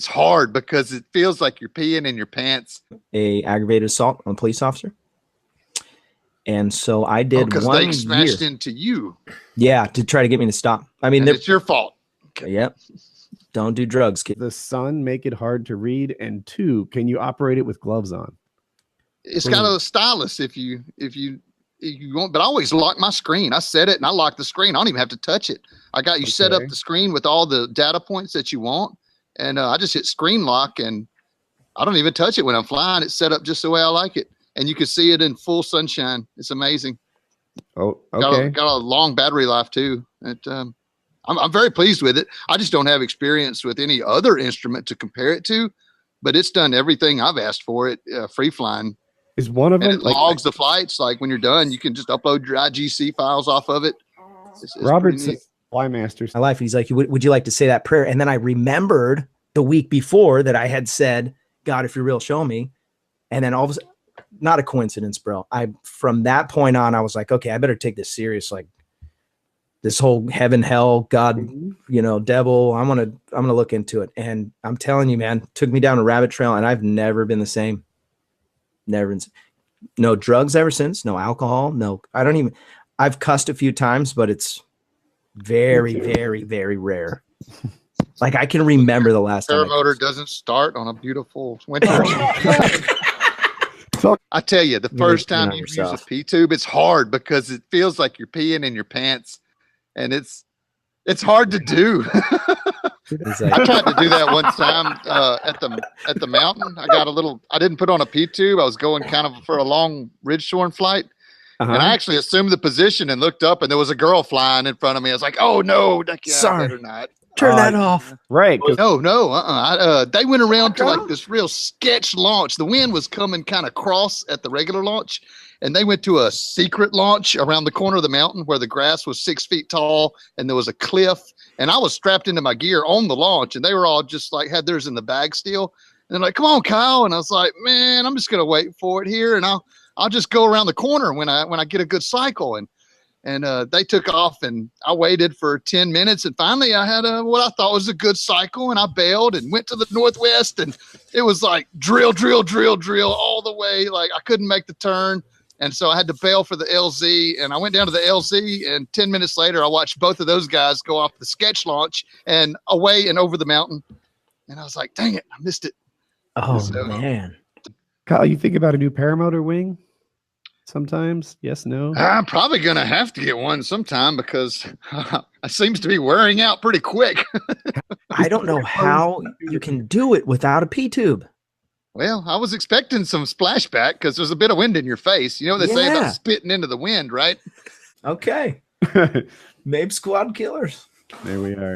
It's hard because it feels like you're peeing in your pants. A aggravated assault on a police officer. And so I did because they smashed into you. Yeah, to try to get me to stop. I mean, it's your fault. Yep. Don't do drugs, kid. The sun make it hard to read, and 2, can you operate it with gloves on? It's got a stylus if you want, but I always lock my screen. I set it and I lock the screen. I don't even have to touch it. I got you set up the screen with all the data points that you want, and I just hit screen lock, and I don't even touch it when I'm flying. It's set up just the way I like it, and you can see it in full sunshine. It's amazing. Oh, okay. Got a long battery life too. I'm very pleased with it. I just don't have experience with any other instrument to compare it to, but it's done everything I've asked for it. Free flying is one of them. It logs the flights. Like when you're done, you can just upload your IGC files off of it. It's Robert says, Flymasters. My life. He's like, would you like to say that prayer? And then I remembered the week before that I had said, God, if you're real, show me. And then all of a sudden, not a coincidence, bro. From that point on, I was like, okay, I better take this serious. Like this whole heaven, hell, God, devil. I'm gonna look into it. And I'm telling you, man, took me down a rabbit trail, and I've never been the same. Never been. No drugs ever since. No alcohol. No, I don't even. I've cussed a few times, but it's very, very, very rare. Like I can remember the last time. Paramotor doesn't start on a beautiful winter. I tell you, the first time you use a P tube, it's hard because it feels like you're peeing in your pants, and it's hard to do. I tried to do that one time at the mountain. I didn't put on a P tube. I was going kind of for a long ridge shorn flight. And I actually assumed the position and looked up, and there was a girl flying in front of me. I was like, "Oh no, sorry, better not turn that off." Right? No. They went around to like this real sketch launch. The wind was coming kind of cross at the regular launch, and they went to a secret launch around the corner of the mountain where the grass was 6 feet tall, and there was a cliff. And I was strapped into my gear on the launch, and they were all just like had theirs in the bag still. And they're like, "Come on, Kyle," and I was like, "Man, I'm just gonna wait for it here, and I'll just go around the corner when I get a good cycle." And they took off, and I waited for 10 minutes, and finally I had what I thought was a good cycle, and I bailed and went to the northwest, and it was like drill, drill, drill, drill all the way. Like I couldn't make the turn, and so I had to bail for the LZ, and I went down to the LZ, and 10 minutes later I watched both of those guys go off the sketch launch and away and over the mountain, and I was like, dang it, I missed it. Oh, man. Kyle, you think about a new paramotor wing? Sometimes, yes, no. I'm probably gonna have to get one sometime because it seems to be wearing out pretty quick. I don't know how you can do it without a P tube. Well, I was expecting some splashback because there's a bit of wind in your face. You know what they say about spitting into the wind, right? Okay. Mape Squad Killers. There we are.